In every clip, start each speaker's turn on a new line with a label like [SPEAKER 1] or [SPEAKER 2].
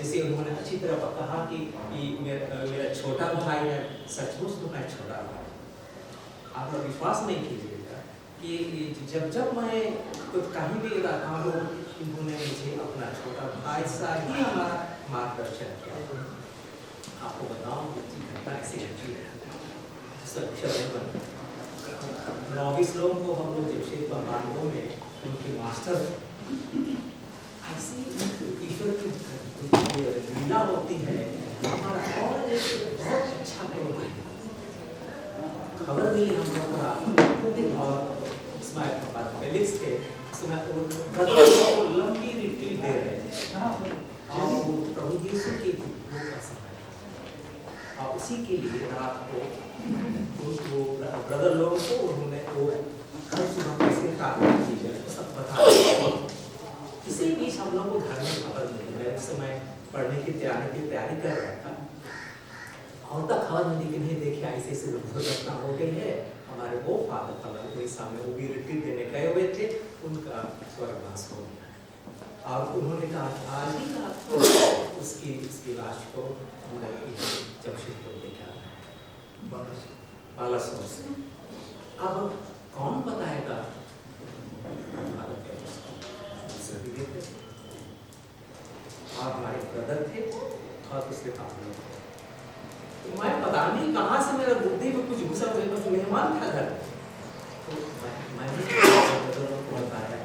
[SPEAKER 1] जैसे उन्होंने अच्छी तरह कहा कि मेरा छोटा भाई है, सचमुच तो मैं छोटा भाई। आप लोग विश्वास नहीं कीजिएगा कि जब मैं कुछ कहीं भी रहा हूँ, उन्होंने मुझे अपना छोटा भाई सा ही हमारा मार्गदर्शन किया। आपको बताऊँ कि घटना ऐसी घटी है, 9-20 लोगों को हम लोग जमशेदपुर बांधों में उनके मास्टर ऐसी ईश्वर की लीला होती है। हमारा और बहुत अच्छा खबर मिली हम लोग को, और इसमें फेलिक्स के उसमें लंबी रिट्रीट दे रहे थे, और वो प्रभु यीशु की भूख का समय, और उसी के लिए रात को वो ब्रदर लोगों को उन्होंने वो कैसे प्रार्थना की जाए सब बता। इसी बीच हम लोग को घर में खबर मिली, मैं उस समय पढ़ने की तैयारी कर रहा था, और तक खबर मिली कि नहीं देखिए ऐसे दुर्घटना हो गई है। हमारे वो फादर कोई सामने वो भी रिट्रीट देने गए हुए थे, उनका स्वर्गवास हो गया, और उन्होंने कहा आज ही उसकी लाश को जमशेदपुर देखा बालासोर से। अब कौन बताएगा? और हमारे ब्रदर थे और उसके पापा, तो मैं पता नहीं कहाँ से मेरा बुद्धि में कुछ घुसा, मेरे पास मेहमान था घर, तो मैंने ब्रदरों को बताया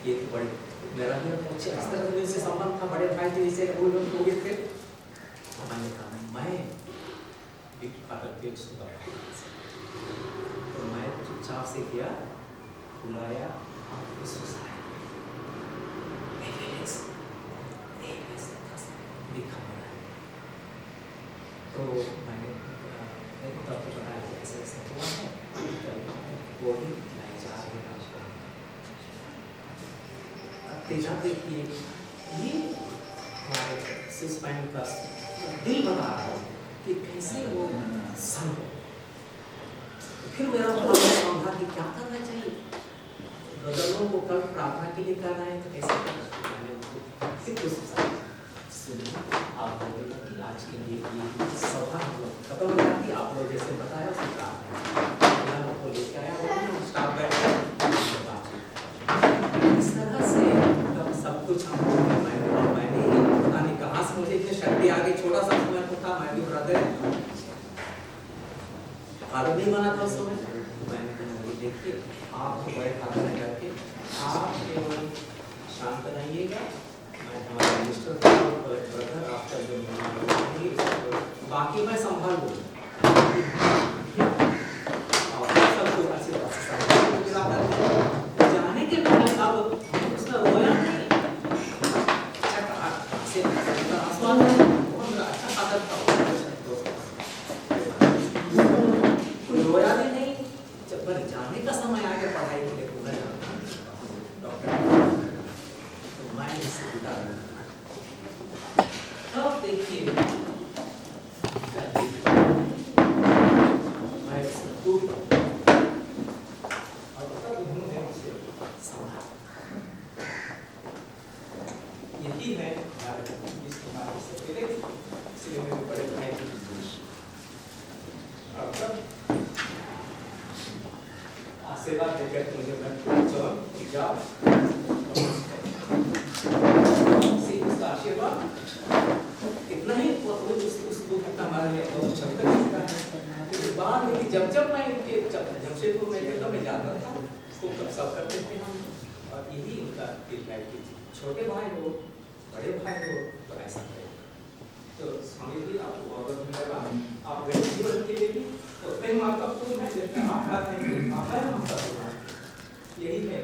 [SPEAKER 1] ये तो बड़ी मेरा भी अच्छे इस तरह से संबंध था, बड़े भाई थे जैसे वो लोग हो गए थे। मैंने कहा मैं तो मैं चुपचाप से किया, बुलाया, तो मैंने तब तो बताया ऐसे ऐसे हुआ है, वो ही मैं जा रही हूँ। देखिए ये हमारे सिस्पाइन का दिल बता रहा है कि कैसे वो संग। फिर मेरा समझा कि क्या करना चाहिए, ब्रदरों को कल प्रार्थना के लिए करना है तो कैसे करना चाहिए। आप बोलेगा कि आज के लिए सभा हम लोग खत्म हो जाती, आप लोग जैसे बताया उसकी प्रार्थना को लेकर आया, इस तरह से सब कुछ हम मैंने पता नहीं कहाँ से मुझे इतनी शक्ति आ गई। छोटा सा समय तो था, मैं भी ब्रदर आदमी बना था उस समय। मैंने कहा देखिए आप बड़े खाते में करके आप केवल शांत रहिएगा, मैं हमारे मिनिस्टर ब्रदर आपका जो बाकी मैं संभाल लूँगा, और सब कुछ अच्छी तरह से जाने के पहले अब उसने रोया नहीं, रोया भी नहीं। जब जाने का समय आ गया पढ़ाई के लिए डॉक्टर, तो मैं इससे बता दूँ तब देखिए मैं दूर और तब उन्होंने मुझे समझा। यही है इसके बाद से पहले इसलिए मेरे बड़े भाई की और तब आशीर्वाद देकर मुझे मैं चलो जाओ उसका आशीर्वाद इतना ही उसको हमारे लिए बहुत अच्छा लगता है। बाद में जब मैं इनके जमशेदपुर में गया मैं जाता था, खूब सब करते थे हम, और यही उनका फीडबैक की छोटे भाई हो बड़े भाई हो तो ऐसा करें। तो स्वामी जी आपको बहुत धन्यवाद, आप गए जीवन के लिए भी तो प्रेम आपका पूर्ण है, आभार है, आभार हम सब। यही है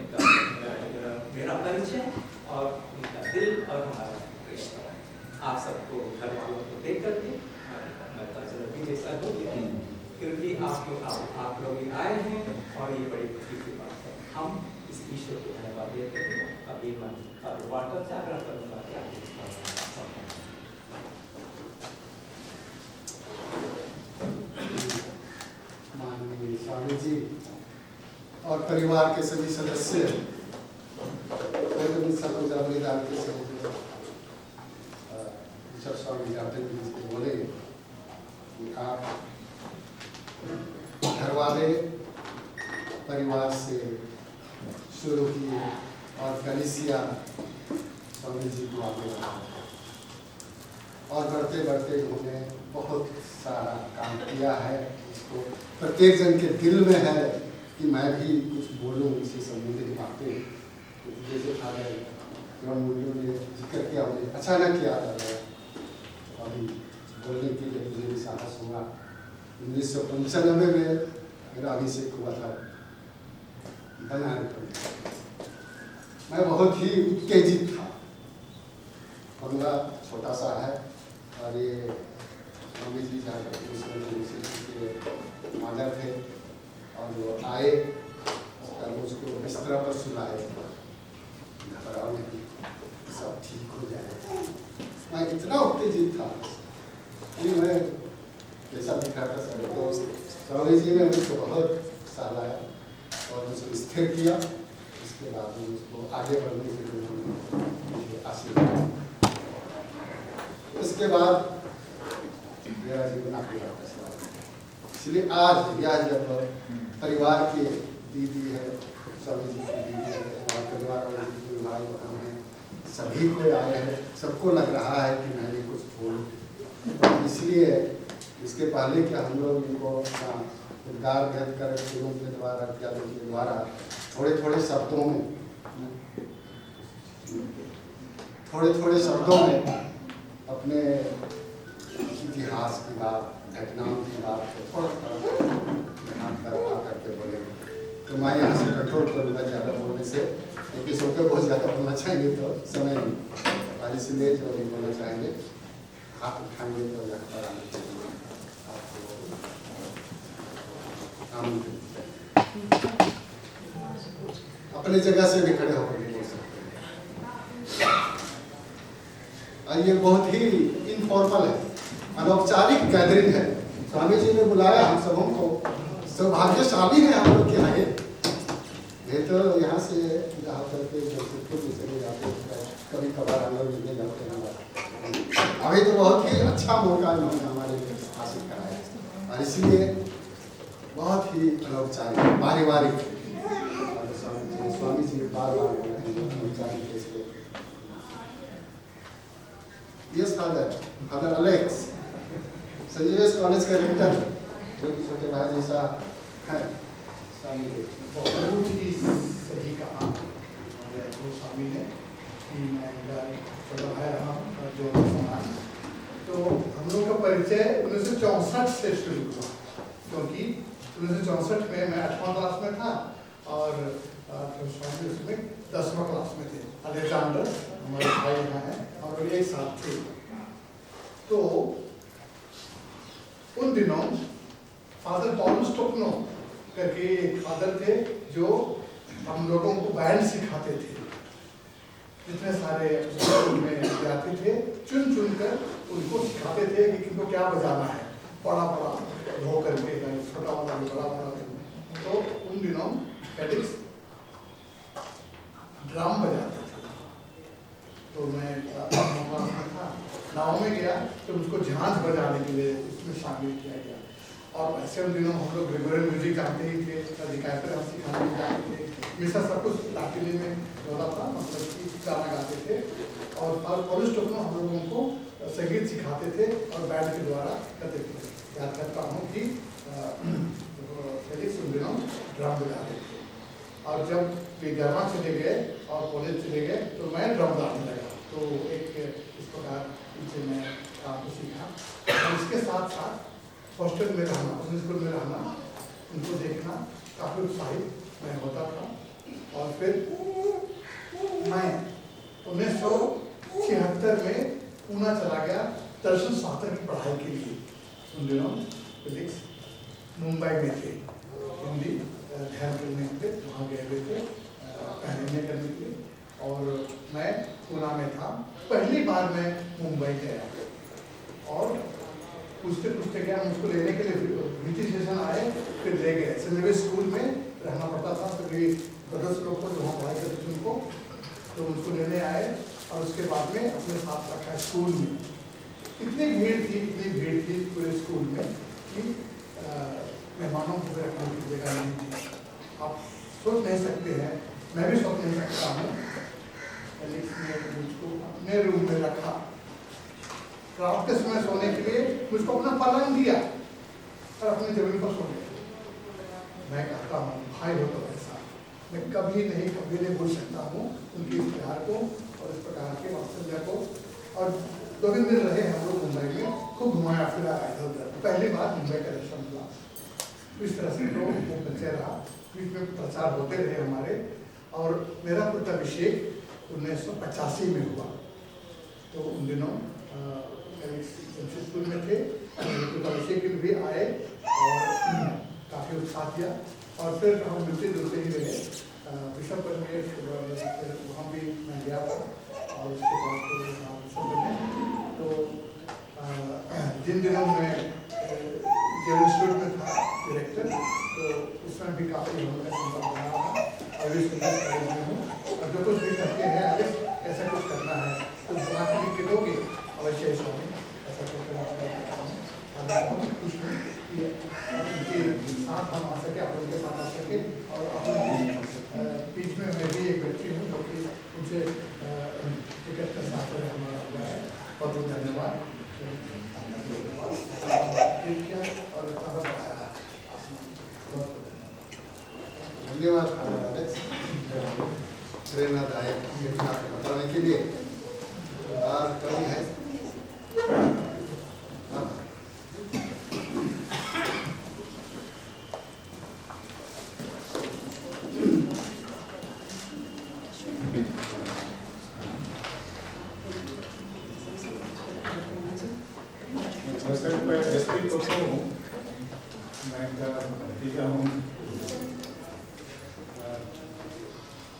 [SPEAKER 1] मेरा परिचय और उनका दिल और हमारा रिश्ता। आप सबको घर वालों को देख करके मैं तजरबी जैसा हूँ, लेकिन फिर भी आप लोग आए हैं और ये बड़ी खुशी की बात है। हम इस ईश्वर को धन्यवाद देते हैं। अभी मैं वाटर से आग्रह करूँगा कि आप
[SPEAKER 2] माननीय स्वामी जी और परिवार के सभी सदस्य के जाते थे इसके बोले कि आप घर वाले परिवार से शुरू किए और कलीसिया स्वामी जी को आगे बढ़ाए और बढ़ते बढ़ते उन्होंने बहुत सारा काम किया है। इसको प्रत्येक जन के दिल में है कि मैं भी कुछ बोलूँ इससे संबंधित बातें। जैसे फादर ब्रह्ममूल्यों ने जिक्र किया, मुझे अचानक याद आ गया, अभी बोलने के लिए मुझे भी साहस हुआ। 1995 में मेरा अभिषेक हुआ था बनारस। मैं बहुत ही उत्तेजित था। बंगला छोटा सा है और ये स्वामी जी के मादर थे और वो आए और मुझको बिस्तरा पर सुलाए, घबराओ नहीं, सब ठीक हो जाएगा। मैं इतना उत्तेजित था कि मैं जैसा दिख रहा था सर, तो स्वामी जी ने मुझको बहुत सराहा और मुझे स्थिर किया। इसके बाद में उसको आगे बढ़ने के लिए मुझे आशीर्वाद। इसके बाद मेरा जीवन आगे बढ़ता है। इसलिए आज यह जब परिवार के दीदी है, स्वामी जी की दीदी है, हमारे परिवार वाले जितने भाई बहन हैं, सभी को आए हैं, सबको लग रहा है कि मैं भी कुछ बोलूं। इसलिए इसके पहले कि हम लोग इनको उद्गार भेद कर फिल्मों के द्वारा इत्यादि के द्वारा थोड़े थोड़े शब्दों में अपने इतिहास की बात, घटनाओं की बात थोड़ा ध्यान करके बोलेंगे। तो मैं यहाँ से कंट्रोल करूँगा ज़्यादा बोलने से, क्योंकि सबके बहुत ज़्यादा बोलना चाहेंगे तो समय नहीं, और इसलिए जो नहीं बोलना चाहेंगे हाथ उठाएंगे तो यहाँ पर आने चाहिए। अपने जगह से भी खड़े होकर बोल सकते हैं। और ये बहुत ही इनफॉर्मल है, अनौपचारिक गैदरिंग है। स्वामी जी ने बुलाया हम सबों को, सौभाग्यशाली है हम लोग के आगे। ये तो यहाँ से जहाँ करके चले जाते हैं, कभी कभार हम लोग मिलने जाते हैं। अभी तो बहुत ही अच्छा मौका इन्होंने हमारे लिए हासिल कराया, और इसलिए बहुत ही अनौपचारिक पारिवारिक स्वामी जी बार बार अनौपचारिक। यस फादर अलेक्स, संजीवस कॉलेज का रेक्टर, जो कि छोटे भाई जैसा है। स्वामी जी
[SPEAKER 3] बहुत ही सही कहा स्वामी ने कि मैं छोटा भाई रहा जो समाज। तो हम लोग का परिचय 1964 से शुरू हुआ, क्योंकि 1964 में मैं 8वां क्लास में था और स्वामी उसमें 10वां क्लास में थे। अलेक्जेंडर हमारे भाई यहाँ हैं और एक साथ थे। तो उन दिनों फादर पॉलस टोकनो करके एक फादर थे जो हम लोगों को बैंड सिखाते थे। जितने सारे स्कूल में जाते थे, चुन चुन कर उनको सिखाते थे कि किनको क्या बजाना है, बड़ा बड़ा हो करके, छोटा वाला भी बड़ा बड़ा। तो उन दिनों फेलिक्स ड्रम बजाते थे। तो मैं गाँव में गया तो उसको झांझ बजाने के लिए उसमें शामिल किया गया। और ऐसे उन दिनों हम लोग रेगुलर म्यूजिक गाते ही थे, अधिकार हम सिखाने जाते थे। हमेशा सब कुछ लाटिनी में बोला था, मतलब कि गाना गाते थे। और पॉलिश टोकनो हम लोगों को संगीत सिखाते थे और बैंड के द्वारा करते थे। याद करता हूँ कि फेलिक्स उन दिनों ड्रम बजाते थे। और जब वे गरमा चले गए और कॉलेज चले गए तो मैं ड्रम बजाने लगा। तो एक इस प्रकार पीछे मैं काम को सीखा। और इसके साथ साथ हॉस्टल में रहना, उस स्कूल में रहना, उनको देखना काफ़ी उत्साहित मैं होता था। और फिर मैं 1976 में पूना चला गया दर्शन शास्त्र की पढ़ाई के लिए। उन दिनों फेलिक्स मुंबई में थे, हिंदी ध्यान करने के लिए वहाँ गए हुए थे पहले करने के लिए। और मैं पूना में था। पहली बार मैं मुंबई गया और पूछते पूछते गया, मुझको लेने के लिए ब्रिटिश स्टेशन आए, फिर ले गए। सेंट स्कूल में रहना पड़ता था, सभी सदस्य लोग को जो वहाँ पढ़ाई करते थे उनको, तो मुझको लेने आए और उसके बाद में अपने साथ रखा स्कूल में। इतनी भीड़ थी पूरे स्कूल में कि मेहमानों को रखने की जगह नहीं थी। आप सोच नहीं सकते हैं, मैं भी सोच नहीं सकता हूँ। एलेक्स ने मुझको अपने रूम में रखा, रात के समय सोने के लिए मुझको अपना पलंग दिया और अपनी जमीन पर सो गया। मैं कहता हूँ भाई हो तो ऐसा मैं कभी नहीं भूल सकता हूँ उनके इस प्यार को और इस प्रकार के वात्सल्य को। और 2 दिन रहे हम लोग मुंबई में, खूब घुमाया फिरा इधर उधर। पहली बार मुंबई का दर्शन हुआ। इस तरह से तो वो बच्चे रहा, बीच में प्रचार होते रहे हमारे। और मेरा पुत्राभिषेक 1985 में हुआ। तो उन दिनों स्कूल में थे, पुत्राभिषेक में भी आए और काफ़ी उत्साह किया। और फिर हम मिलते जुलते ही रहे। बिशप में वहाँ भी मैं गया था और उसके बाद तो जिन दिनों में जेल इंस्टीट्यूट में था डायरेक्टर, तो उसमें भी काफ़ी हमने संपर्क बना रहा। और इस कॉलेज में हूँ और जो कुछ भी करते हैं अगर ऐसा कुछ करना है तो वहाँ की लिख के दोगे अवश्य ऐसा नहीं ऐसा कुछ करना बहुत खुश हूँ कि उनके साथ हम आ सके, आप उनके साथ आ सके। और अपने बीच में मैं भी एक व्यक्ति हूँ जो कि उनसे टिकट का साथ हमारा हुआ है। बहुत बहुत धन्यवाद।
[SPEAKER 2] धन्यवाद एलेक्स, प्रेरणादायक घटना बताने के लिए। और कभी है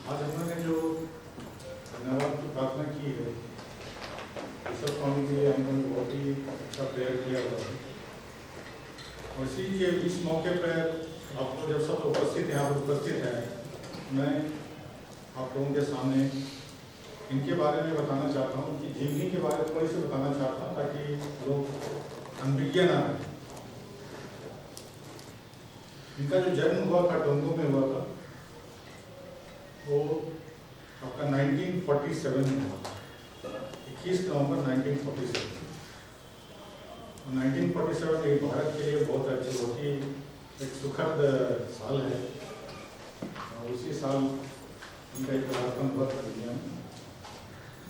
[SPEAKER 4] आज हमने जो धन्यवाद की प्रार्थना की है, बिशप स्वामी के लिए हमने बहुत ही अच्छा प्रेयर किया हुआ है। और इसी के इस मौके पर आपको जब सब उपस्थित यहाँ पर उपस्थित हैं, मैं आप लोगों के सामने इनके बारे में बताना चाहता हूँ कि जीवनी के बारे में थोड़ी सी बताना चाहता हूँ ताकि लोग अनभिज्ञ ना रहे। इनका जो जन्म हुआ था टोंगो में हुआ था, वो आपका 1947 में हुआ, 21 नवंबर 1947। 1947 एक भारत के लिए बहुत ही एक सुखद साल है। और उसी साल इनका एक पदार्पण हुआ था दुनिया में।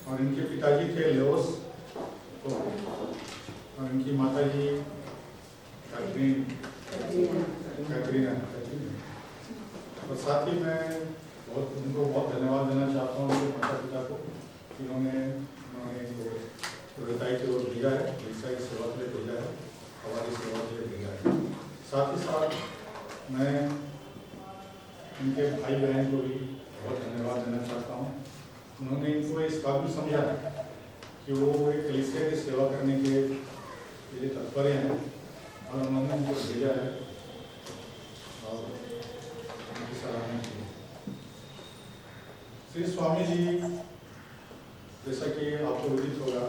[SPEAKER 4] और इनके पिताजी थे लेओस और इनकी माता जी कैटरीना। और साथ ही मैं उनको बहुत धन्यवाद देना चाहता हूँ उनके माता पिता को, जिन्होंने हृदय की ओर भेजा है, ईसा की सेवा के लिए भेजा है, हमारी सेवा के लिए भेजा है। साथ ही साथ मैं उनके भाई बहन को भी बहुत धन्यवाद देना चाहता हूँ। उन्होंने इनको इस काबिल समझा कि वो एक कलीसिया की सेवा करने के लिए तत्पर हैं और उन्होंने उनको भेजा है और उनकी सराहना की। श्री स्वामी जी, जैसा कि आपको विदित होगा,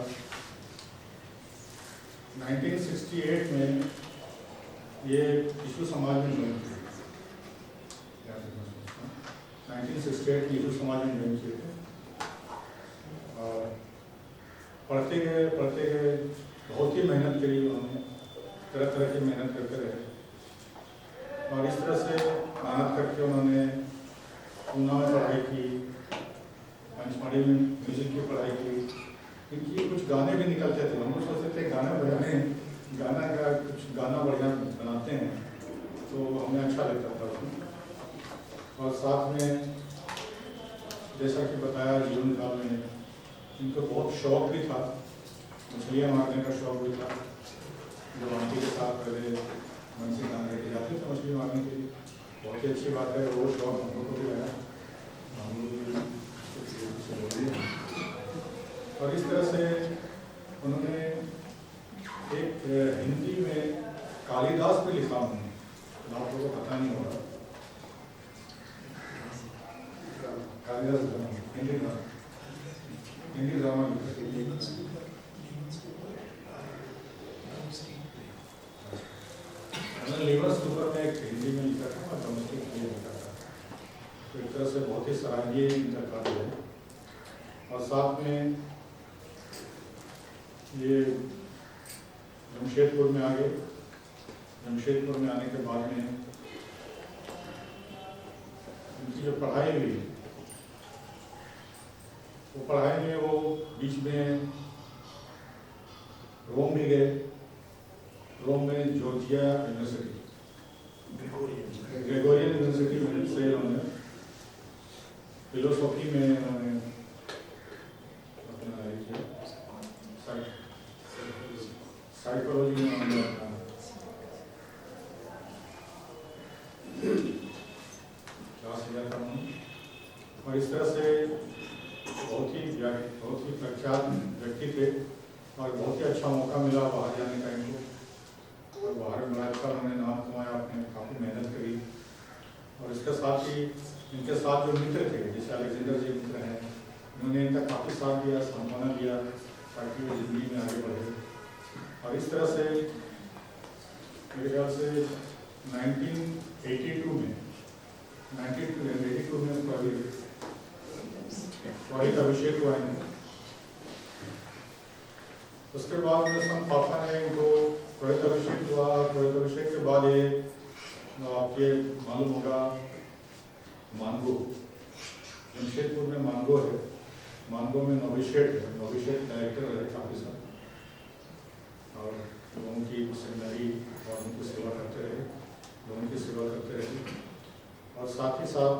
[SPEAKER 4] 1968 में ये यीशु समाज में ज्वाइन किए। 1968 में यीशु समाज में ज्वाइन किए थे। और पढ़ते गए बहुत ही मेहनत करी उन्होंने, तरह तरह की मेहनत करते रहे। और इस तरह से मेहनत करके उन्होंने पूना में पढ़ाई की, पंचमढ़ी में म्यूजिक की पढ़ाई की। इनकी कुछ गाने भी निकलते थे, हम लोग सोचते थे गाना कुछ गाना बढ़िया बनाते हैं, तो हमें अच्छा लगता था उसमें। और साथ में जैसा कि बताया, जीवन काल में इनको बहुत शौक भी था, मछलियाँ मारने का शौक भी था। जब आंटी के साथ पहले मन से गाने लेके जाते थे मछली मारने के लिए, बहुत ही अच्छी बात है। वो शौक हम लोग को भी लगा, हम लोग भी और इस तरह से उन्होंने एक हिंदी में कालिदास पे लिखा उन्होंने, आप लोगों को पता नहीं होगा, कालिदास हिंदी ड्रामा मैंने लिवर्स के ऊपर में एक हिंदी में लिखा था और डोमेस्टिक में लिखा था, तो एक तरह से बहुत ही सराहनीय इनका कार्य है। और साथ में ये जमशेदपुर में आ गए। जमशेदपुर में आने के बाद में उनकी जो पढ़ाई हुई, वो पढ़ाई में वो बीच में रोम भी गए। रोम में जॉर्जिया यूनिवर्सिटी, ग्रेगोरियन यूनिवर्सिटी में से उन्होंने फिलोसॉफी में उन्होंने अपना किया, साइकोलॉजी में उन्होंने अपना क्लास लिया था उन्होंने। और इस तरह से बहुत ही प्रख्यात व्यक्ति थे और बहुत ही अच्छा मौका मिला बाहर जाने का इनको। और बाहर में का उन्होंने नाम कमाया, आपने काफ़ी मेहनत करी। और इसके साथ ही इनके साथ जो मित्र थे, जैसे अलेक्जेंडर जी मित्र हैं, उन्होंने इनका काफ़ी साथ दिया, सांत्वना दिया ताकि वो जिंदगी में आगे बढ़े। और इस तरह से मेरे ख्याल से 1982 में पुरोहित अभिषेक हुआ है। उसके बाद में संत पापा ने इनको पुरोहित अभिषेक हुआ। पुरोहित अभिषेक के बाद ये आपके मालूम होगा मानगो, जमशेदपुर में मानगो है। मानगो में नोविशेट है, नोविशेट डायरेक्टर रहे काफ़ी साल और लोगों की सेमिनरी और उनकी सेवा करते रहे, लोगों की सेवा करते रहे। और साथ ही साथ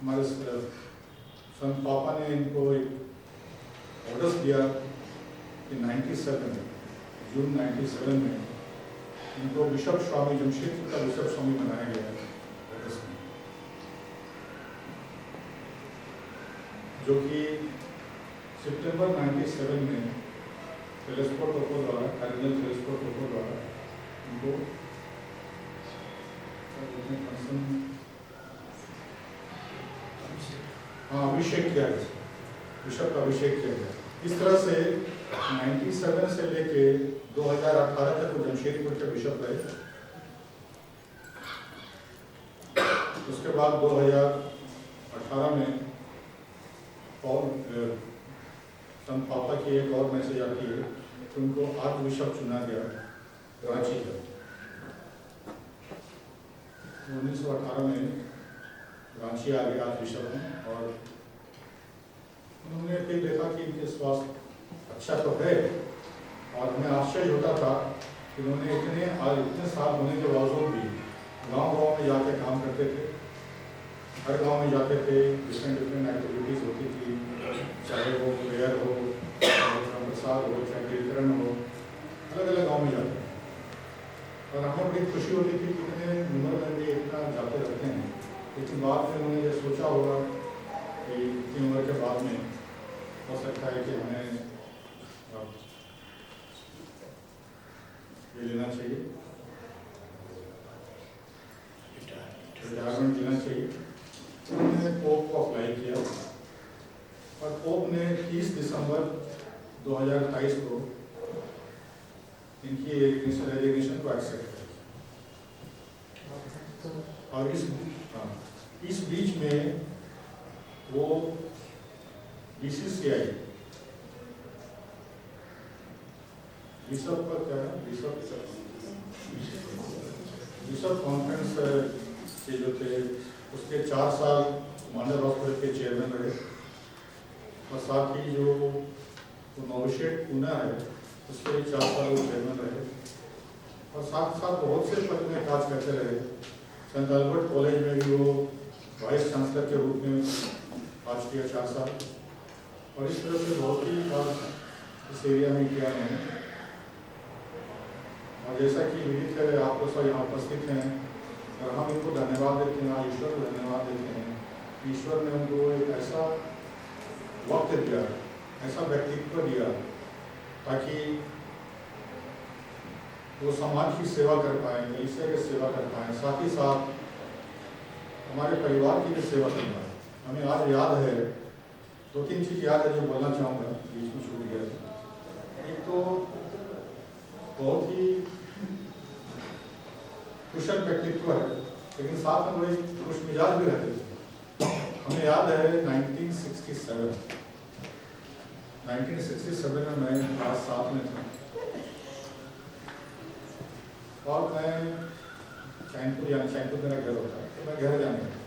[SPEAKER 4] हमारे संत पापा ने इनको एक ऑर्डर्स दिया कि 97 जून 97 में इनको बिशप स्वामी, जमशेदपुर का बिशप स्वामी बनाया गया है ऑर्डर्स में, जो कि सितंबर 97 में फेलिस्को टोको द्वारा, कार्डिनल फेलिस्को टोको द्वारा इनको अभिषेक किया गया, बिशप का अभिषेक किया गया। इस तरह से 97 से लेके 2018 तक वो जमशेदपुर के बिशप रहे। उसके बाद 2018 में और संत पापा की एक और मैसेज आती है कि उनको आर्च बिशप चुना गया रांची का। 1918 में रांची आ गया आर्च बिशप में और उन्होंने फिर देखा कि इनके स्वास्थ्य अच्छा तो है और हमें आश्चर्य होता था कि उन्होंने इतने साल होने के बावजूद भी गांव-गांव में जाके काम करते थे। हर गांव में जाते थे, डिफरेंट एक्टिविटीज़ होती थी, चाहे वो प्रेयर हो, प्रसाद हो, चाहे कीर्तन हो, अलग अलग गाँव में जाते थे। और हमें बड़ी खुशी होती थी कि इतने उम्र में भी इतना जाते रहते हैं। लेकिन बाद में उन्होंने ये सोचा होगा कि इतनी उम्र के बाद में हो सकता है कि हमें ये लेना चाहिए, रिटायरमेंट लेना चाहिए। उन्होंने पोप को अप्लाई किया और पोप ने 30 दिसंबर 2023 को इनकी रेजिग्नेशन को एक्सेप्ट किया। और इस बीच में वो BCCI बिशप का क्या है, बिशप कॉन्फ्रेंस के जो थे उसके 4 साल मांडर हॉस्पिटल के चेयरमैन रहे। और साथ ही जो नोविशेट पूना है उसके 4 साल वो चेयरमैन रहे। और साथ साथ बहुत से पद में काज करते रहे। सेंट अल्बर्ट कॉलेज में भी वो वाइस चांसलर के रूप में काज किया 4 साल। और इस तरह से बहुत ही काम इस एरिया में किया मैंने। और जैसा कि विदित है, आप लोग सब यहाँ उपस्थित हैं और हम इनको धन्यवाद देते हैं, ईश्वर को धन्यवाद देते हैं। ईश्वर ने उनको एक ऐसा वक्त दिया, ऐसा व्यक्तित्व दिया ताकि वो समाज की सेवा कर पाए, ईश्वर की सेवा कर पाए, साथ ही साथ हमारे परिवार की भी सेवा कर पाए। हमें आज याद है, 2-3 चीज़ याद है जो बोलना चाहूँगा, बीच में छूट गया था। एक तो बहुत ही कुशल व्यक्तित्व है, लेकिन साथ में बड़े खुश मिजाज भी रहते थे। हमें याद है 1967 में मैं क्लास 7 में था और मैं चैनपुर मेरा घर होता है, तो मैं घर जाने लगा।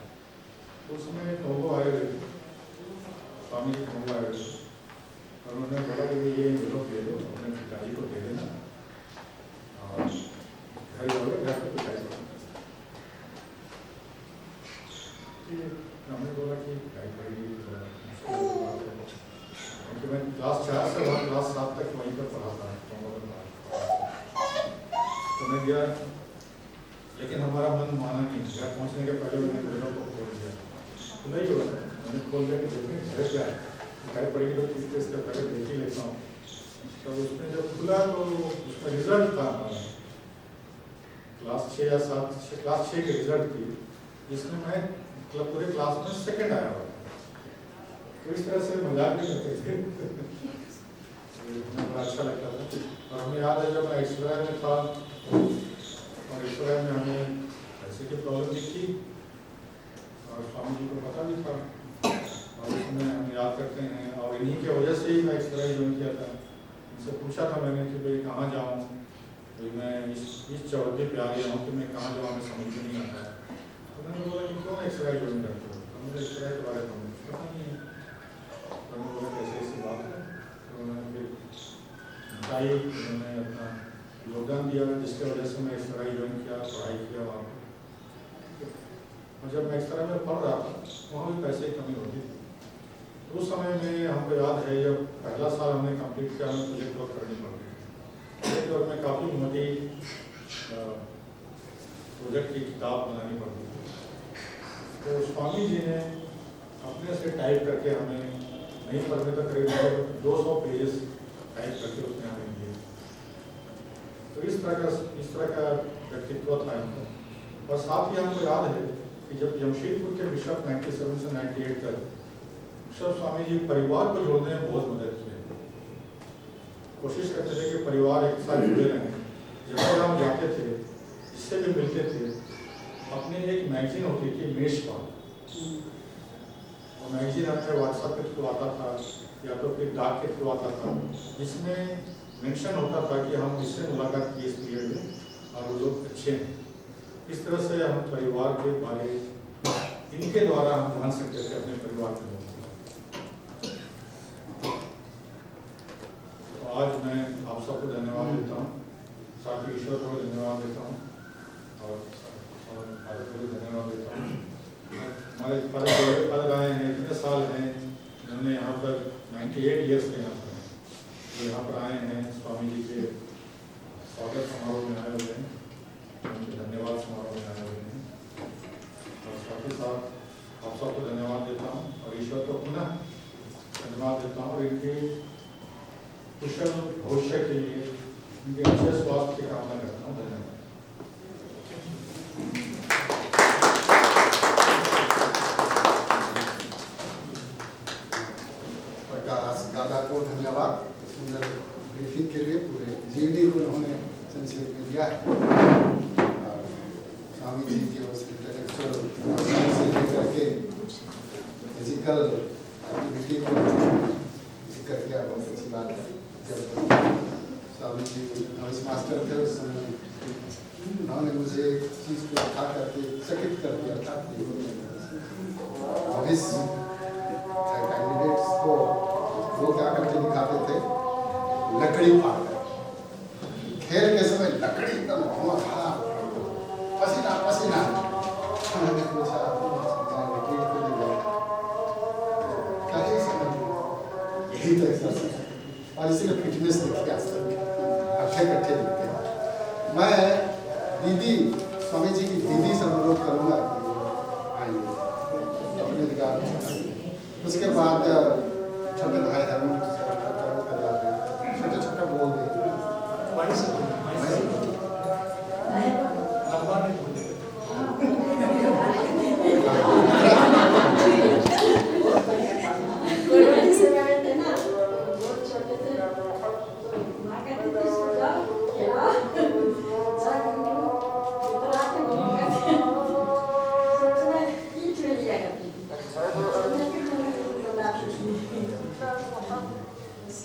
[SPEAKER 4] तो उसमें नोबो आए हुए थे, स्वामी जी नोबो आए हुए थे और उन्होंने बोला कि ये एनवेलप ले लो, अपने पिताजी को दे देना और घर जाओगे घर पर पिताजी को। हमने बोला कि पिटाई पड़ेगी, क्योंकि मैं क्लास 4 से वहाँ क्लास 7 तक वहीं पर पढ़ा था। तो मैं गया, लेकिन हमारा मन माना नहीं। घर पहुँचने के पहले मैंने दोनों को खोल दिया, तो नहीं हो रहा, मैंने खोल दिया कि देखने घर क्या है, पिटाई पड़ेगी तो किस चीज़ का पहले देख ही लेता हूँ। तो उसमें जब खुला तो उसका रिजल्ट था क्लास 6 या 7, क्लास 6 की रिजल्ट थी, जिसमें मैं पूरे क्लास में सेकंड आया हुआ। तो इस तरह से मजाक भी करते थे बड़ा अच्छा लगता था। और हमें याद है जब मैं ऐश्वर्या में था और ऐश्वर्या में हमें पैसे की प्रॉब्लम भी थी और स्वामी जी को पता भी था, और उसमें हम याद करते हैं और इन्हीं की वजह से ही मैं ऐश्वर्या ज्वाइन किया था। उनसे पूछा था मैंने कि भाई कहाँ जाऊँ, भाई मैं इस चौहद्दी पे आ गया हूँ कि मैं कहाँ जाऊँ, हमें समझ में नहीं आता है। उन्होंने बोला कि क्यों एक्सरसाइज ज्वाइन करते हो, तो मुझे एक्सरसाइज के बारे में पता नहीं है। उन्होंने बोला कैसे ऐसी बात है, तो उन्होंने फिर बताई, उन्होंने अपना योगदान दिया जिसकी वजह से मैं एक्सरसाइज ज्वाइन किया, पढ़ाई किया वहाँ पर। और जब मैं एक्सरसाइज में पढ़ रहा था वहाँ भी पैसे की कमी होती थी। तो उस समय में हमको याद है जब पहला साल हमने कंप्लीट किया, हमें प्रोजेक्ट वर्क करनी पड़ती थी। प्रोजेक्ट वर्क में काफ़ी मोटी प्रोजेक्ट की किताब बनानी पड़ती थी। तो स्वामी जी ने अपने से टाइप करके हमें नहीं पढ़ने तक करीब 200 पेजेस टाइप करके उसने हमें दिए। तो इस तरह का व्यक्तित्व था इनका। और साथ ही हमको याद है कि जब जमशेदपुर के बिशप 97 से 98 तक बिशप स्वामी जी परिवार को जोड़ने में बहुत मदद की। कोशिश करते थे कि परिवार एक साथ जुड़े रहें। जब हम जाते थे, जिससे भी मिलते थे, अपने एक मैगजीन होती थी मेषपाल, और मैगजीन हमें व्हाट्सएप के थ्रू आता था या तो फिर डाक के थ्रू आता था, जिसमें मेंशन होता था कि हम इससे मुलाकात की इस पीरियड में और वो लोग अच्छे हैं। इस तरह से हम परिवार के बारे इनके द्वारा हम जान सकते थे अपने परिवार के लोग। तो आज मैं आप सबको धन्यवाद देता हूँ, साथ ही ईश्वर को धन्यवाद देता हूँ और भारत को धन्यवाद देता हूँ। हमारे पद आए हैं, इतने साल हैं, हमने यहाँ पर 98 ईयर्स के यहाँ पर आए हैं, स्वामी जी के स्वागत समारोह में आए हुए हैं, उनके धन्यवाद समारोह में आए हुए हैं। और साथ ही साथ आप सबको धन्यवाद देता हूँ और ईश्वर को पुनः धन्यवाद देता हूँ और इनके कुशल भविष्य के लिए इनके अच्छे स्वास्थ्य की कामना करता हूँ। धन्यवाद।
[SPEAKER 2] दादा को धन्यवाद सुंदर ब्रीफिंग के लिए। पूरे जीवनी को उन्होंने संक्षेप में दिया है। स्वामी जी के उस इंटेलेक्चुअल से लेकर के फिजिकल एक्टिविटी को जिक्र किया, बहुत अच्छी बात है। जब स्वामी जी नॉइस मास्टर थे उस समय उन्होंने मुझे एक चीज़ को दिखा करके चकित कर दिया था कि भविष्य कैंडिडेट्स को वो क्या करके दिखाते थे, लकड़ी फाड़ कर खेल के समय लकड़ी एकदम पसीना पसीना। उन्होंने पूछा लकड़ी को कहीं समझ यही तो एक्सरसाइज और इसीलिए फिटनेस देखिए अच्छे कट्ठे दिखते हैं। मैं दीदी स्वामी जी की दीदी से अनुरोध करूँगा आइए अपने अधिकार। उसके बाद छोटे भाई धर्म छोटे छोटे बोल दे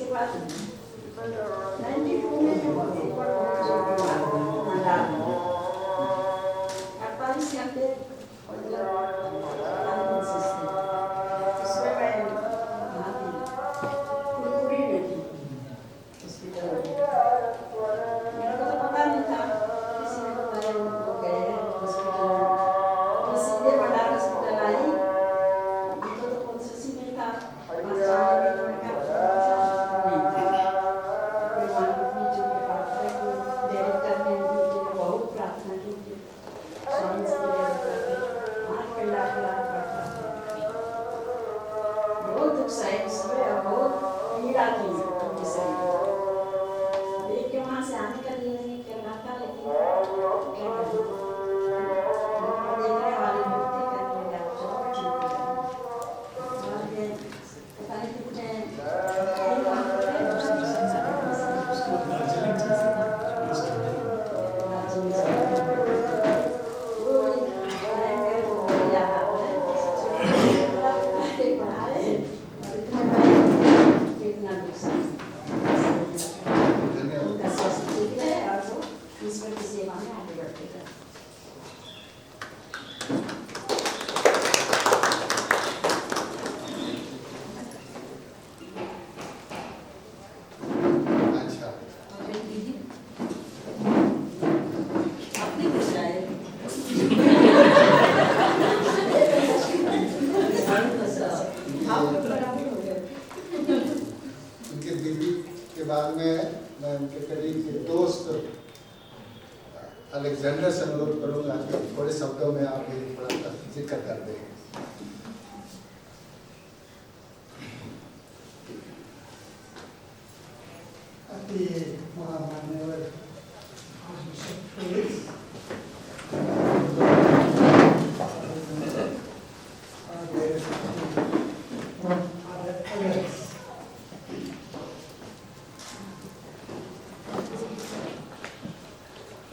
[SPEAKER 5] इसके बाद 92 में जो जो हुआ 48 घंटे उसमें मैं वहाँ थी कुलपुरी में थी हॉस्पिटल में। मेरे को तो पता नहीं था, किसी ने बताया वो गए हैं हॉस्पिटल में। मैं सीधे बड़ा हॉस्पिटल आई, तो कॉन्शियस ही नहीं था। बस जाने में तो मैं क्या नहीं था। फिर वहाँ नीचे के पास है कि डायरेक्टर ने मुझे बहुत प्रार्थना की थी, स्वामी से वहाँ के लाख पड़ता बहुत दुख सहे उसमें और बहुत पीड़ा थी उनके शरीर में। देख के वहाँ से आने का लिए नहीं करना था, लेकिन क्या करूँ, देखने वाले लोग थे, करने लगा चलो ठीक है। और ये पता नहीं कितने ईश्वर की सेवा में आगे बढ़ते हैं।
[SPEAKER 2] अच्छा
[SPEAKER 5] दीदी अपने कुछ आए
[SPEAKER 2] उनके दीदी के बाद में मैं उनके करीब के दोस्त अलेक्जेंडर से अनुरोध करूंगा कि थोड़े शब्दों में आप भी थोड़ा जिक्र कर दें।
[SPEAKER 3] अति महामान्यवर फेलिक्स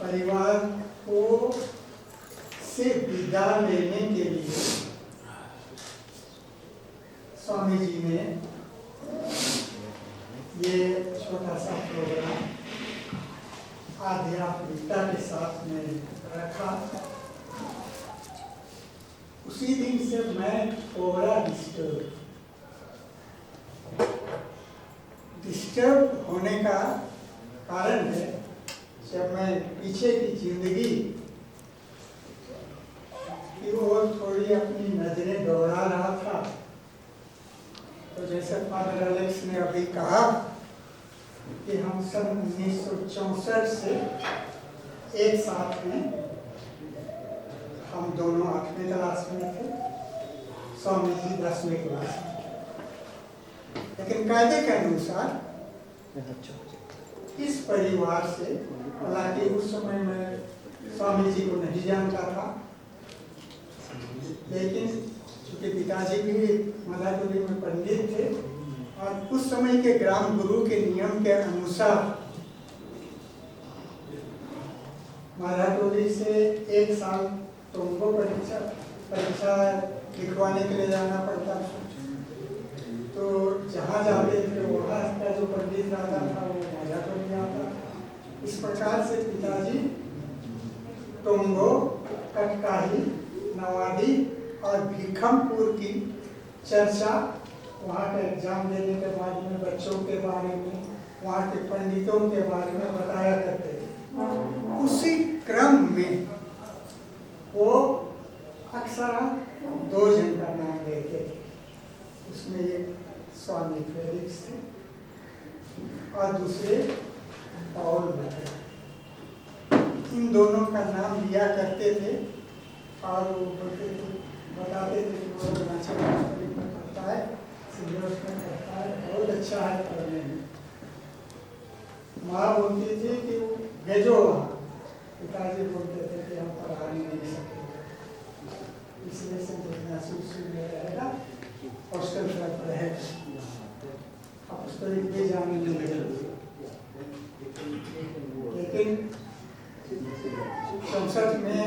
[SPEAKER 3] परिवार को से विदा लेने के लिए स्वामी जी ने ये छोटा सा प्रोग्राम आध्यात्मिकता के साथ में रखा। उसी दिन से मैं थोड़ा डिस्टर्ब होने का कारण है, जब मैं पीछे की जिंदगी की ओर थोड़ी अपनी नजरें दौड़ा रहा था, तो जैसे फादर एलेक्स ने अभी कहा कि हम सन 1964 से एक साथ में, हम दोनों 8वीं क्लास में थे, स्वामी जी 10वीं क्लास में। लेकिन कायदे के अनुसार इस परिवार से, हालांकि उस समय मैं स्वामी जी को नहीं जानता था, लेकिन चूंकि पिताजी भी मलाटोली में पंडित थे और उस समय के ग्राम गुरु के नियम के अनुसार मलाटोली से 1 साल तुमको परीक्षा लिखवाने के लिए जाना पड़ता था। तो जहाँ जाते थे वहाँ का जो पंडित रहता था वो मलाटोली आता। इस प्रकार से पिताजी टोंगो, कटकाही, नवाडी और भीखमपुर की चर्चा, वहाँ का एग्जाम देने के बारे में, बच्चों के बारे में, वहाँ के पंडितों के बारे में बताया करते थे। उसी क्रम में वो अक्सर 2 जन का नाम लेते थे। उसमें एक स्वामी फेलिक्स थे और दूसरे पॉल बटे। इन दोनों का नाम लिया करते थे और वो बोलते थे, बताते थे कि वो में करता है, सिंगर्स में करता है, बहुत अच्छा है पढ़ने में। माँ बोलती थी कि वो भेजो वहाँ, पिताजी बोलते थे कि हम पढ़ा नहीं सकेंगे, इसलिए से महसूस रहेगा हॉस्टल पर रहेगा, हॉस्टल भी जाने नहीं लगे। लेकिन 64 में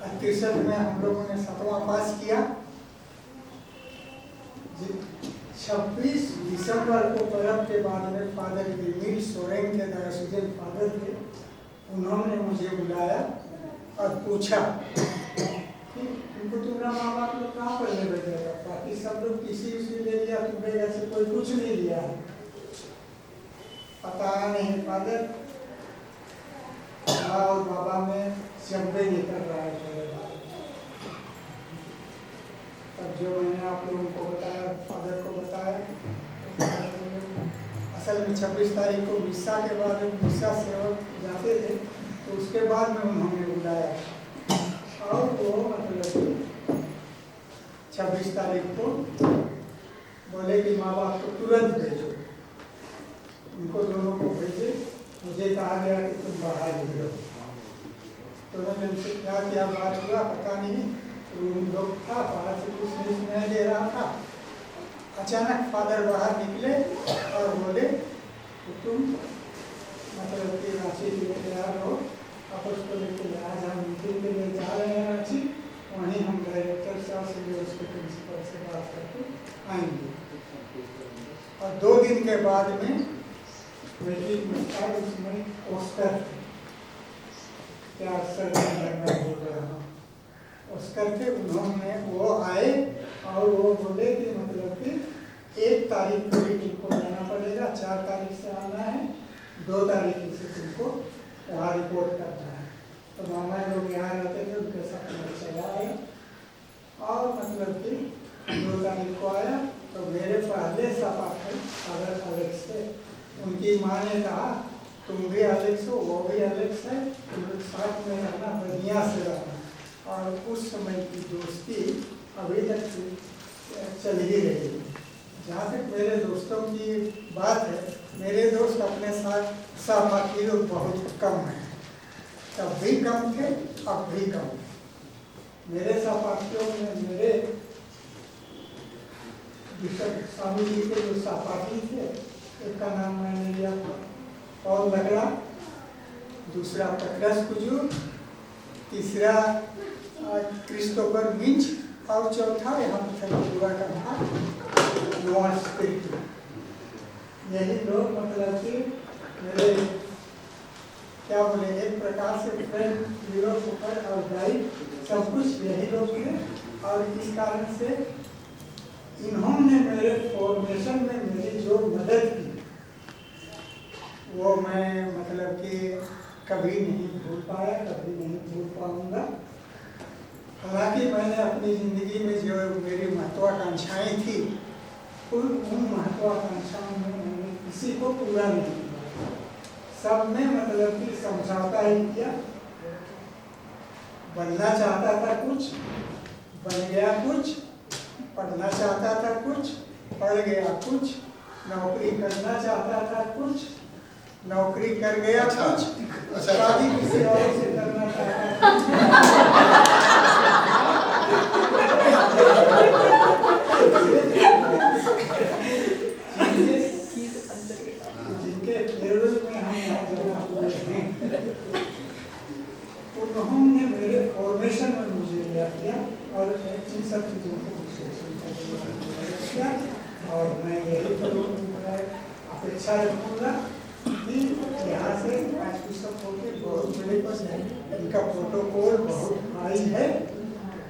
[SPEAKER 3] 63 में हम लोगों ने 7वां पास किया।
[SPEAKER 6] 26 दिसंबर को पर्व के बाद में फादर गिरमिल सोरेन के डायोसीजन फादर थे, उन्होंने मुझे बुलाया और पूछा कि तुमको तुम्हारा माँ बाप लोग कहाँ पढ़ने भेजेगा, बाकी सब लोग किसी उसी ले लिया, तुम्हें ऐसे कोई कुछ नहीं लिया है। पता नहीं फादर, माँ और बाबा में शब्दे निकल रहा है मेरे बारे में। तब जो मैंने आप लोगों को बताया, फादर को बताया, असल में 26 तारीख को मिस्सा के बाद मिस्सा सेवक जाते थे, तो उसके बाद में उन्होंने बुलाया और वो मतलब 26 तारीख को बोले कि माँ बाप को तुरंत भेजो। उनको दोनों को भेजे, मुझे कहा गया कि तुम बाहर निकलो। तो मैंने उनसे क्या बात हुआ पता नहीं, रूम लोग था, बाहर से कुछ नहीं सुनाई दे रहा था। अचानक फादर बाहर निकले और बोले कि तुम मतलब कि रांची के लिए तैयार हो, आप उसको लेके आज हम मीटिंग के लिए जा रहे हैं रांची, वहीं हम डायरेक्टर साहब से उसके प्रिंसिपल से बात करके आएंगे। और 2 दिन के बाद में उसमें ऑस्कर क्या ऑस्कर थे, उन्होंने वो आए और वो बोले कि मतलब कि 1 तारीख को ही तुमको जाना पड़ेगा, 4 तारीख से आना है, 2 तारीख से तुमको वहाँ रिपोर्ट करना है। तो मामा लोग यहाँ रहते थे, उनके साथ में चला आया और मतलब कि 2 तारीख को आया। तो मेरे पहले सफाकर फादर एलेक्स थे, उनकी माँ ने कहा तुम भी एलेक्स हो, वो भी एलेक्स है, तुम लोग साथ में रहना, बढ़िया से रहना। और उस समय की दोस्ती अभी तक चल ही रही है। जहाँ तक मेरे दोस्तों की बात है, मेरे दोस्त अपने साथ सहपाठी लोग बहुत कम हैं, तब भी कम थे, अब भी कम। मेरे सहपाठियों में मेरे स्वामी जी के जो सहपाठी थे, एक का नाम मैंने लिया पॉल लगड़ा, दूसरा पटरस कुजूर, तीसरा क्रिस्टोफर मिंच और चौथा यहाँ पूरा का था नोआ स्पिरिट। यही लोग मतलब कि मेरे क्या बोले, एक प्रकार से फ्रेंड यूरोप और गाइड सब कुछ यही लोग थे। और इस कारण से इन्होंने मेरे फॉर्मेशन में मेरी जो मदद की वो मैं मतलब कि कभी नहीं भूल पाया, कभी नहीं भूल पाऊंगा। हालांकि मैंने अपनी ज़िंदगी में जो मेरी महत्वाकांक्षाएं थी, उन महत्वाकांक्षाओं में मैंने किसी को पूरा नहीं किया। सब में मतलब कि समझौता ही किया। बनना चाहता था कुछ, बन गया कुछ, पढ़ना चाहता था कुछ, पढ़ गया कुछ, नौकरी करना चाहता था कुछ, नौकरी कर गया कुछ, शादी किसी और से करना चाहता जिनके फेवरेट में हम यहाँ जमा हुए हैं, उन्होंने मेरे फॉर्मेशन में मुझे लिया किया और इन सब चीज़ों को किया। और मैं यही अपेक्षा रखूँगा कि यहाँ से आर्चबिशप होकर बहुत बड़े पद है, इनका प्रोटोकॉल बहुत हाई है।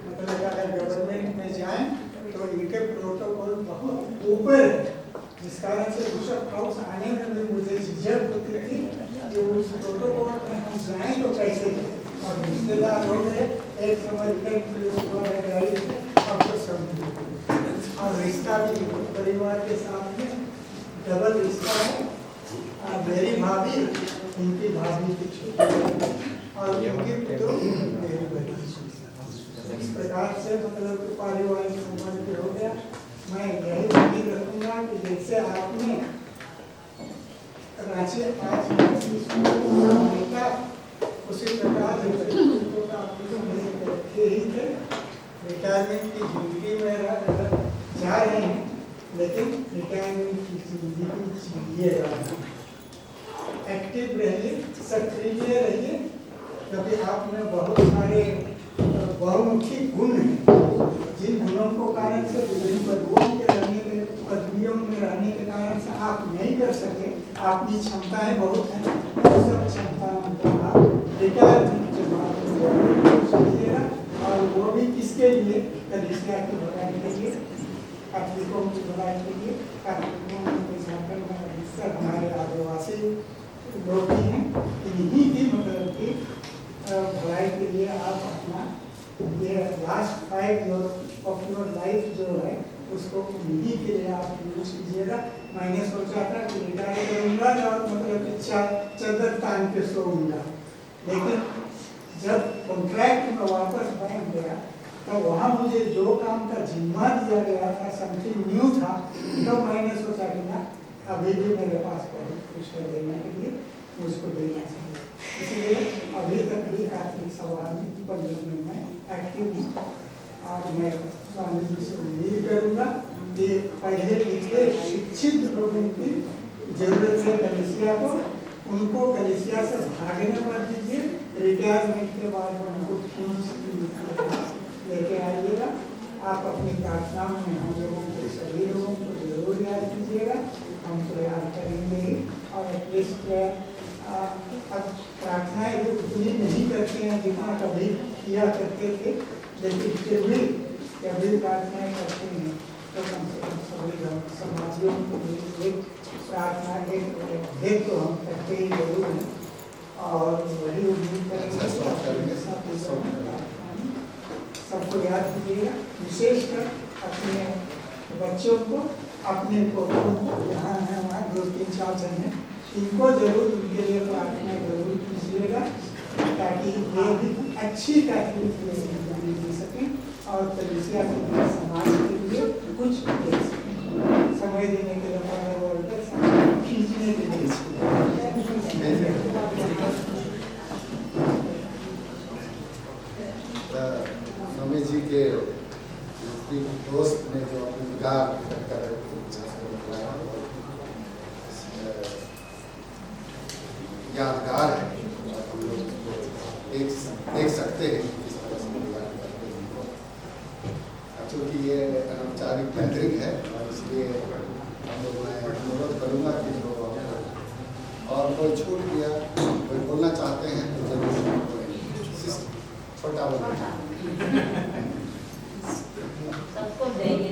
[SPEAKER 6] मतलब अगर गवर्नमेंट में जाएं तो इनके प्रोटोकॉल बहुत ऊपर है, जिस कारण से बिशप हाउस आने में भी मुझे झिझक होती थी कि उस प्रोटोकॉल में हम जाएं तो कैसे। और रिश्तेदार लोग हैं, एक समय अब तो समझ, और रिश्ता भी परिवार के साथ में डबल रिश्ता है। मेरी भाभी उनकी भाभी की छोटी और उनकी पुत्र मेरी बड़ी। इस प्रकार से मतलब पारिवारिक संबंध हो गया। मैं यही उम्मीद रखूंगा कि जैसे आपने रांची आज मिलता, उसी प्रकार रखे ही थे। रिटायरमेंट की जिंदगी में जा रहे हैं, लेकिन रिटायरमेंट की जिंदगी जिए, एक्टिव रहिए, सक्रिय रहिए, क्योंकि आप में बहुत सारे बहुमुखी गुण हैं, जिन गुणों को कारण से विभिन्न पदों के रहने में पदवियों में रहने के कारण से आप नहीं कर सके, आपकी क्षमताएं बहुत हैं, वो सब क्षमताओं को आप रिटायरमेंट के बाद कीजिएगा। और वो भी किसके लिए? कलिसिया की भलाई के लिए, कैथोलिकों की भलाई के लिए। कैथोलिकों में झारखंड में अधिकतर हमारे आदिवासी लोग भी हैं, इन्हीं की मतलब की भलाई के लिए आप अपना ये last 5 year of your life जो है उसको उन्हीं के लिए आप यूज कीजिएगा। मैंने सोचा था कि रिटायर करूँगा और मतलब कि चादर तान के सोऊंगा, लेकिन जब कॉन्ट्रैक्ट में वापस बैंक गया तो वहाँ मुझे जो काम का जिम्मा दिया गया था, समथिंग न्यू था, तो मैंने सोचा कि ना अभी भी मेरे पास बहुत कुछ है देने के लिए, मुझको देना चाहिए। इसलिए अभी तक भी कैथोलिक सभा में पंडित में मैं एक्टिव हूँ। और मैं स्वामी जी से उम्मीद करूँगा कि पढ़े लिखे शिक्षित लोगों की जरूरत है कलिसिया को, उनको कलिसिया से भागने मत दीजिए। रिटायरमेंट के बाद उनको खींच लेके आइएगा। आप अपनी प्रार्थना में हम लोगों को, सभी लोगों को जरूर याद कीजिएगा, हम प्रयास करेंगे। और एटलीस्ट अब प्रार्थनाएं उतनी नहीं करते हैं जितना कभी किया करते थे, लेकिन फिर भी कभी प्रार्थनाएं करते हैं तो कम से कम सभी समाजियों को एक प्रार्थना एक तो हम करते ही जरूर हैं। और वही उम्मीद करेंगे सबको याद कीजिएगा, विशेषकर अपने बच्चों को, अपने पोतों को, जहाँ हैं वहाँ 2-3-4 जन हैं, इनको जरूर उनके लिए प्रार्थना जरूर कीजिएगा ताकि ये भी अच्छी कैथोलिक जिंदगी जी सकें और कलिसिया के लिए, समाज के लिए कुछ दे सकें। समय देने के लिए खींचने के लिए
[SPEAKER 2] स्वामी जी के दोस्त ने जो अपनी निगाह कर यादगार है, हम लोग देख सकते हैं किस तरह से निगाह करते हैं। चूँकि ये अनौपचारिक गैदरिंग है और इसलिए हम लोग मैं अनुरोध करूँगा कि जो और कोई छूट गया, कोई बोलना चाहते हैं तो जरूर छोटा बोलना
[SPEAKER 5] सबको देंगे।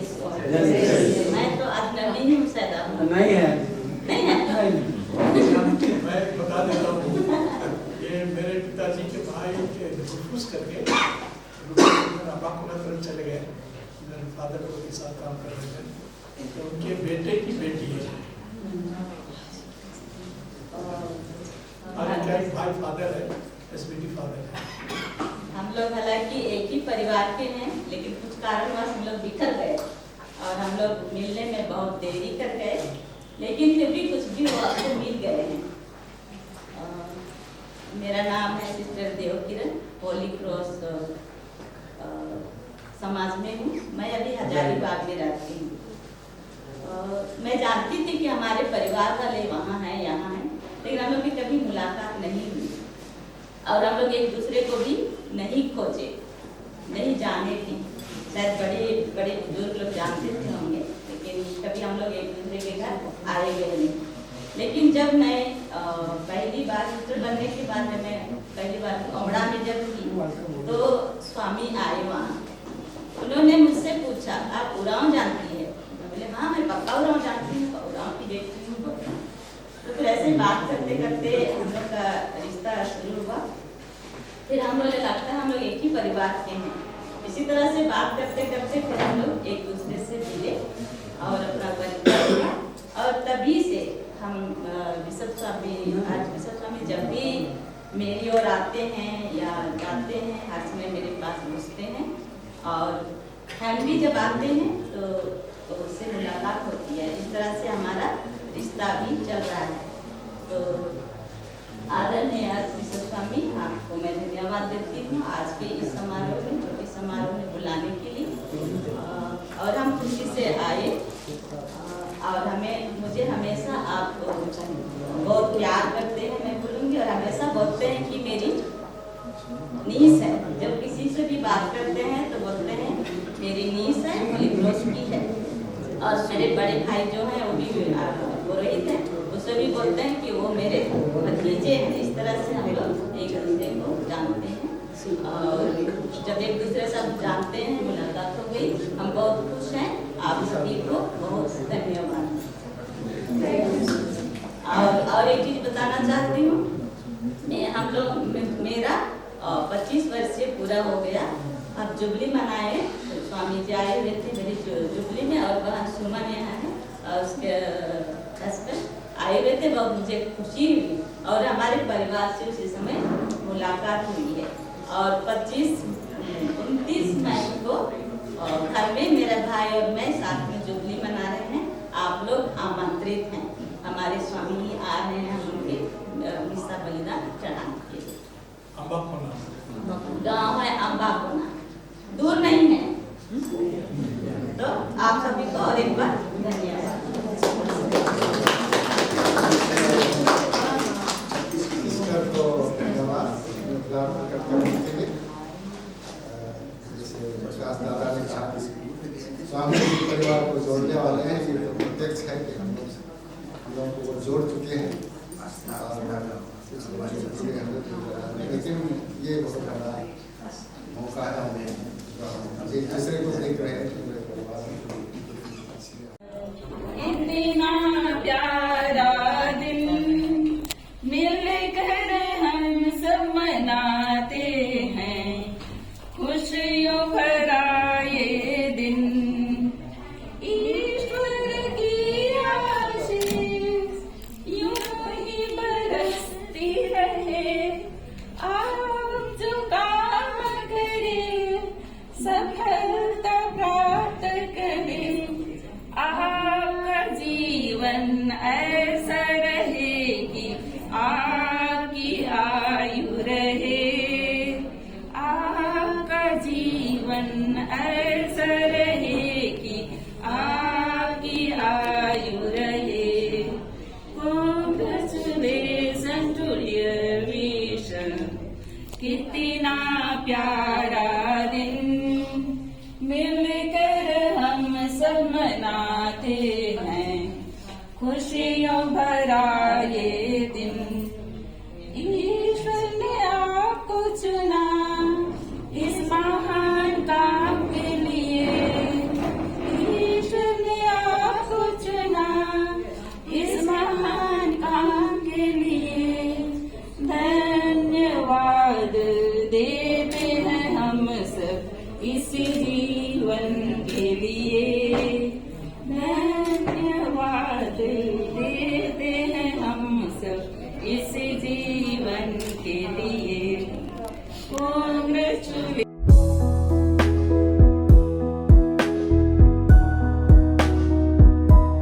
[SPEAKER 5] मैं तो आज नवीन हूँ, शायद नहीं है, नहीं है।
[SPEAKER 3] मैं बता देता हूँ, ये मेरे पिताजी के भाई के फुसफुस करके पापा को तरफ चले गए, मेरे फादर के साथ काम कर रहे थे, तो उनके बेटे की बेटी है। भाई फादर है, बेटी फादर है।
[SPEAKER 5] हम लोग हालांकि एक ही परिवार के हैं, लेकिन कुछ कारणवश हम लोग बिखर गए और हम लोग मिलने में बहुत देरी कर गए, लेकिन फिर भी कुछ भी वो आपको मिल गए हैं। मेरा नाम है सिस्टर देवकिरण, होली क्रॉस समाज में हूँ। मैं अभी हजारीबाग में रहती हूँ। मैं जानती थी कि हमारे परिवार वाले वहाँ हैं, यहाँ हैं, लेकिन हम लोग की कभी मुलाकात नहीं हुई और हम लोग एक दूसरे को भी नहीं खोजे, नहीं जाने थी। शायद बड़े बड़े बुजुर्ग लोग जानते थे होंगे, लेकिन कभी हम लोग एक दूसरे के घर आए गए नहीं। लेकिन जब मैं पहली बार सिस्टर बनने के बाद जब मैं पहली बार अमड़ा में जब थी तो स्वामी आए वहाँ। उन्होंने मुझसे पूछा, आप उरांव जानती है? मैं बोले हाँ, मैं पक्का उरांव जानती हूँ, उरांव की देखती हूँ। तो फिर ऐसे बात करते करते हम लोग का रिश्ता शुरू हुआ। फिर हम लोग लगता है हम लोग एक ही परिवार के हैं। इसी तरह से बात करते करते फिर हम लोग एक दूसरे से मिले और अपना परिचय हुआ। और तभी से हम बिशप स्वामी जब भी मेरी ओर आते हैं या जाते हैं, हर समय मेरे पास घुसते हैं और हम भी जब आते हैं तो उससे मुलाकात होती है। इस तरह से हमारा रिश्ता भी चल रहा है। तो आदरणीय बिशप स्वामी, आपको मैं धन्यवाद देती हूँ आज के इस समारोह में बुलाने के लिए। और हम खुशी से आए और मुझे हमेशा आप बहुत प्यार करते हैं, मैं बोलूँगी, और हमेशा बोलते हैं कि मेरी नीस है। जब किसी से भी बात करते हैं तो बोलते हैं मेरी नीस है, होली क्रॉस की है। और मेरे बड़े भाई जो हैं वो भी पुरोहित हैं, उससे भी बोलते हैं कि वो मेरे भतीजे हैं। इस तरह से हम लोग एक दूसरे को जानते हैं और जब एक दूसरे से हम जानते हैं, मुलाकात हो गई, हम बहुत खुश हैं। आप सभी को बहुत धन्यवाद। और एक चीज बताना चाहती हूँ, हम लोग मेरा 25 वर्ष से पूरा हो गया। अब जुबली मनाए, स्वामी जी आए हुए थे मेरी जुबली में और वहाँ सुमन यहाँ है और उसके हस्बैंड आए हुए थे। बहुत मुझे खुशी हुई और हमारे परिवार से उसी समय मुलाकात हुई है। और 29 मई को घर में मेरा भाई और मैं साथ में जुबली मना रहे हैं। आप लोग आमंत्रित हैं। हमारे स्वामी जी आ रहे हैं हम उनके मिसा बलिदान चढ़ाने के लिए। गाँव है अम्बाकोना, दूर नहीं है। तो आप सभी को और एक बार धन्यवाद।
[SPEAKER 2] दादा ने कहा स्वामी जी परिवार को जोड़ने वाले हैं, ये तो प्रत्यक्ष है कि हम लोगों को वो जोड़ चुके हैं लेकिन ये बहुत बड़ा मौका है हमें एक दूसरे को देख रहे हैं।
[SPEAKER 5] इतना प्यारा दिन मिलकर हम सब मनाते हैं, खुशियों भरा ये दिन। ईश्वर की आशीष यूं ही बरसती रहे, आप जो काम करे सफलता प्राप्त करे। आपका जीवन ऐसा रहे कि आपकी आयु रहे, आपका जीवन ऐसा रहे कि आपकी आयु रहे। Congratulations to your vision, कितना प्यारा दिन मिलकर हम सब मनाते हैं, खुशियों भरा ये दिन। ईश्वर ने आपको चुना इस महान काम के लिए, ईश्वर ने आपको चुना इस महान काम के लिए। धन्यवाद देते हैं हम सब इसी जीवन के लिए, धन्यवाद देते हैं हम सब इस जीवन के लिए। Congratulations।